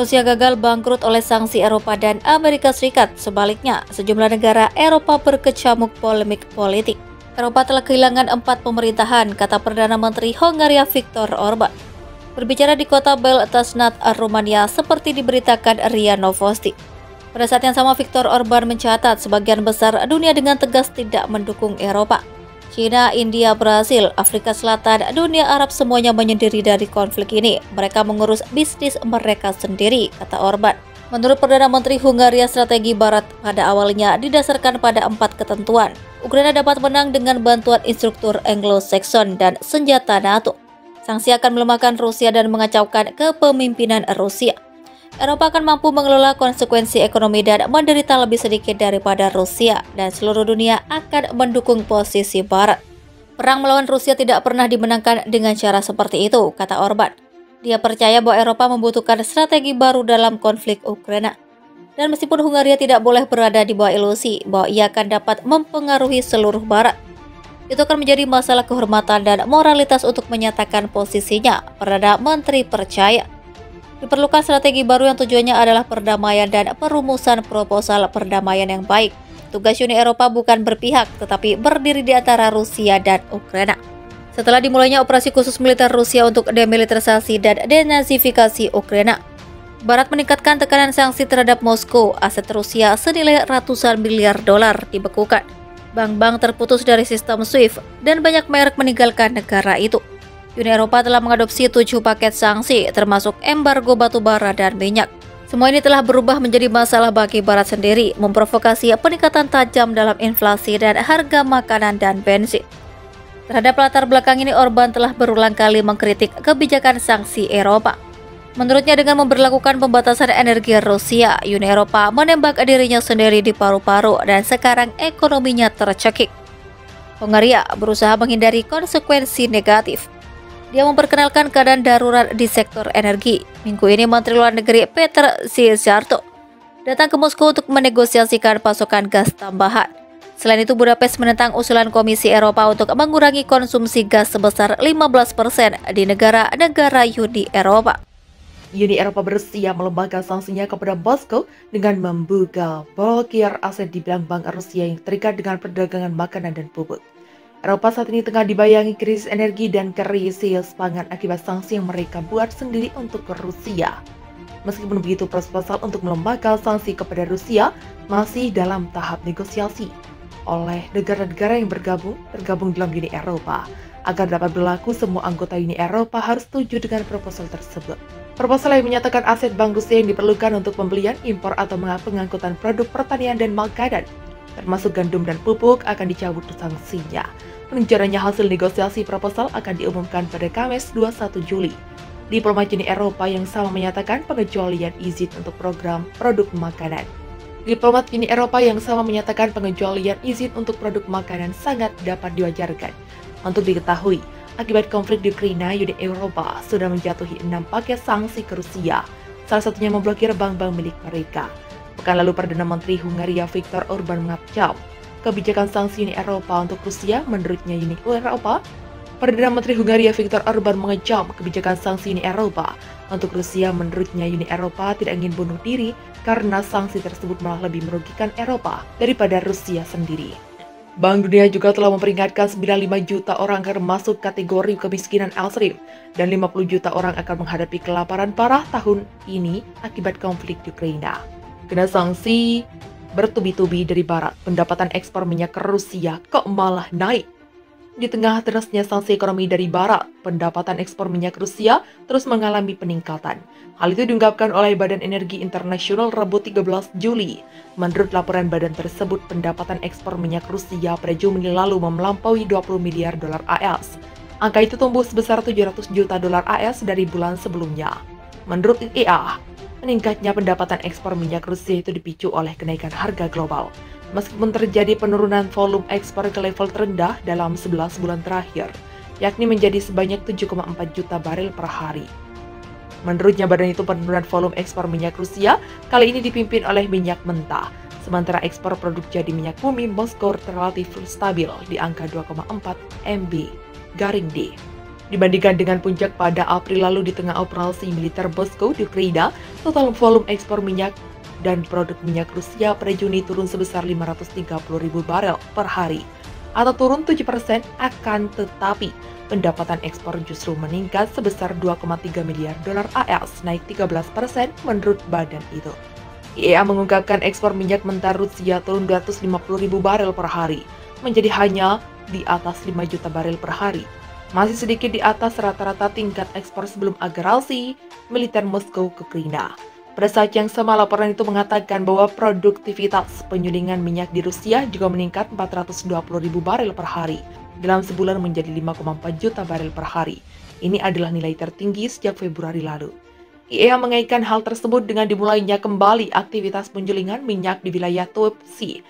Rusia gagal bangkrut oleh sanksi Eropa dan Amerika Serikat. Sebaliknya, sejumlah negara Eropa berkecamuk polemik politik. Eropa telah kehilangan 4 pemerintahan, kata Perdana Menteri Hongaria Viktor Orban. Berbicara di kota Beltasnat, Rumania, seperti diberitakan RIA Novosti. Pada saat yang sama, Viktor Orban mencatat sebagian besar dunia dengan tegas tidak mendukung Eropa. China, India, Brasil, Afrika Selatan, dunia Arab semuanya menyendiri dari konflik ini. Mereka mengurus bisnis mereka sendiri, kata Orban. Menurut Perdana Menteri Hungaria, strategi Barat pada awalnya didasarkan pada 4 ketentuan. Ukraina dapat menang dengan bantuan instruktur Anglo-Saxon dan senjata NATO. Sanksi akan melemahkan Rusia dan mengacaukan kepemimpinan Rusia. Eropa akan mampu mengelola konsekuensi ekonomi dan menderita lebih sedikit daripada Rusia, dan seluruh dunia akan mendukung posisi Barat. Perang melawan Rusia tidak pernah dimenangkan dengan cara seperti itu, kata Orban. Dia percaya bahwa Eropa membutuhkan strategi baru dalam konflik Ukraina. Dan meskipun Hungaria tidak boleh berada di bawah ilusi bahwa ia akan dapat mempengaruhi seluruh Barat, itu akan menjadi masalah kehormatan dan moralitas untuk menyatakan posisinya, Perdana Menteri percaya. Diperlukan strategi baru yang tujuannya adalah perdamaian dan perumusan proposal perdamaian yang baik. Tugas Uni Eropa bukan berpihak, tetapi berdiri di antara Rusia dan Ukraina. Setelah dimulainya operasi khusus militer Rusia untuk demilitarisasi dan denazifikasi Ukraina, Barat meningkatkan tekanan sanksi terhadap Moskow. Aset Rusia senilai ratusan miliar dolar dibekukan. Bank-bank terputus dari sistem SWIFT dan banyak merek meninggalkan negara itu. Uni Eropa telah mengadopsi 7 paket sanksi, termasuk embargo batu bara dan minyak. Semua ini telah berubah menjadi masalah bagi Barat sendiri, memprovokasi peningkatan tajam dalam inflasi dan harga makanan dan bensin. Terhadap latar belakang ini, Orban telah berulang kali mengkritik kebijakan sanksi Eropa. Menurutnya, dengan memberlakukan pembatasan energi Rusia, Uni Eropa menembak dirinya sendiri di paru-paru dan sekarang ekonominya tercekik. Hongaria berusaha menghindari konsekuensi negatif. Dia memperkenalkan keadaan darurat di sektor energi. Minggu ini, Menteri Luar Negeri Peter Szijjártó datang ke Moskow untuk menegosiasikan pasokan gas tambahan. Selain itu, Budapest menentang usulan Komisi Eropa untuk mengurangi konsumsi gas sebesar 15% di negara-negara Uni Eropa. Uni Eropa bersiap melemahkan sanksinya kepada Moskow dengan membuka blokir aset di bank-bank Rusia yang terikat dengan perdagangan makanan dan pupuk. Eropa saat ini tengah dibayangi krisis energi dan krisis pangan akibat sanksi yang mereka buat sendiri untuk Rusia. Meskipun begitu, proposal untuk melemahkan sanksi kepada Rusia masih dalam tahap negosiasi oleh negara-negara yang tergabung dalam Uni Eropa. Agar dapat berlaku, semua anggota Uni Eropa harus setuju dengan proposal tersebut. Proposal yang menyatakan aset bank Rusia yang diperlukan untuk pembelian, impor, atau pengangkutan produk pertanian dan makanan, termasuk gandum dan pupuk, akan dicabut sanksinya. Rencananya hasil negosiasi proposal akan diumumkan pada Kamis 21 Juli. Diplomat Uni Eropa yang sama menyatakan pengecualian izin untuk program produk makanan. Diplomat Uni Eropa yang sama menyatakan pengecualian izin untuk produk makanan sangat dapat diwajarkan. Untuk diketahui, akibat konflik di Ukraina, Uni Eropa sudah menjatuhi 6 paket sanksi ke Rusia, salah satunya memblokir bank-bank milik mereka. Pekan lalu, Perdana Menteri Hungaria Viktor Orban mengacau kebijakan sanksi Uni Eropa untuk Rusia. Menurutnya, Uni Eropa, Perdana Menteri Hungaria Viktor Orban mengecam kebijakan sanksi Uni Eropa untuk Rusia. Menurutnya, Uni Eropa tidak ingin bunuh diri karena sanksi tersebut malah lebih merugikan Eropa daripada Rusia sendiri. Bank Dunia juga telah memperingatkan 95 juta orang akan masuk kategori kemiskinan ekstrim dan 50 juta orang akan menghadapi kelaparan parah tahun ini akibat konflik di Ukraina. Kena sanksi bertubi-tubi dari Barat, pendapatan ekspor minyak ke Rusia kok malah naik. Di tengah derasnya sanksi ekonomi dari Barat, pendapatan ekspor minyak Rusia terus mengalami peningkatan. Hal itu diungkapkan oleh Badan Energi Internasional Rabu 13 Juli. Menurut laporan badan tersebut, pendapatan ekspor minyak Rusia pada Juni lalu melampaui 20 miliar dolar AS. Angka itu tumbuh sebesar 700 juta dolar AS dari bulan sebelumnya. Menurut IEA, meningkatnya pendapatan ekspor minyak Rusia itu dipicu oleh kenaikan harga global. Meskipun terjadi penurunan volume ekspor ke level terendah dalam 11 bulan terakhir, yakni menjadi sebanyak 7,4 juta barel per hari. Menurutnya, badan itu penurunan volume ekspor minyak Rusia kali ini dipimpin oleh minyak mentah, sementara ekspor produk jadi minyak bumi Moskow relatif stabil di angka 2,4 MB/D. Dibandingkan dengan puncak pada April lalu di tengah operasi militer Moskow di Ukraina, total volume ekspor minyak dan produk minyak Rusia pada Juni turun sebesar 530.000 barel per hari, atau turun 7%. Akan tetapi, pendapatan ekspor justru meningkat sebesar 2,3 miliar dolar AS, naik 13% menurut badan itu. IEA mengungkapkan ekspor minyak mentah Rusia turun 250.000 barel per hari, menjadi hanya di atas 5 juta barel per hari. Masih sedikit di atas rata-rata tingkat ekspor sebelum agresi militer Moskow ke Ukraina. Pada saat yang sama, laporan itu mengatakan bahwa produktivitas penyulingan minyak di Rusia juga meningkat 420.000 barel per hari, dalam sebulan menjadi 5,4 juta barel per hari. Ini adalah nilai tertinggi sejak Februari lalu. IEA mengaitkan hal tersebut dengan dimulainya kembali aktivitas penyulingan minyak di wilayah Tuapse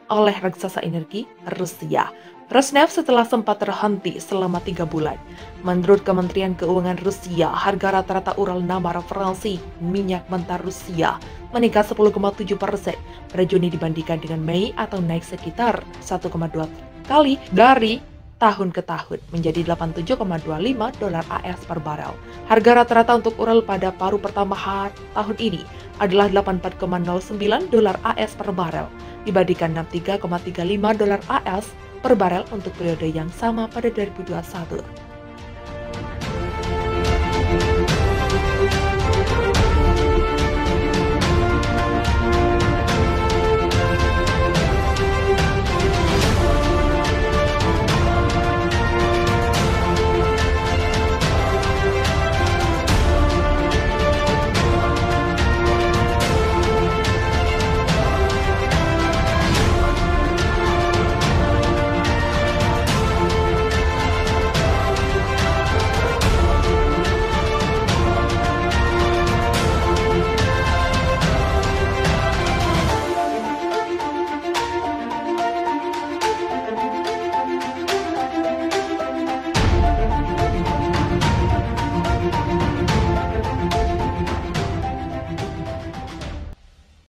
oleh raksasa energi Rusia, Rosneft, setelah sempat terhenti selama 3 bulan. Menurut Kementerian Keuangan Rusia, harga rata-rata Ural nama referensi minyak mentah Rusia meningkat 10,7% pada Juni dibandingkan dengan Mei, atau naik sekitar 1,2 kali dari tahun ke tahun menjadi 87,25 dolar AS per barel. Harga rata-rata untuk Ural pada paruh pertama tahun ini adalah 84,09 dolar AS per barel dibandingkan 63,35 dolar AS per barel untuk periode yang sama pada 2021.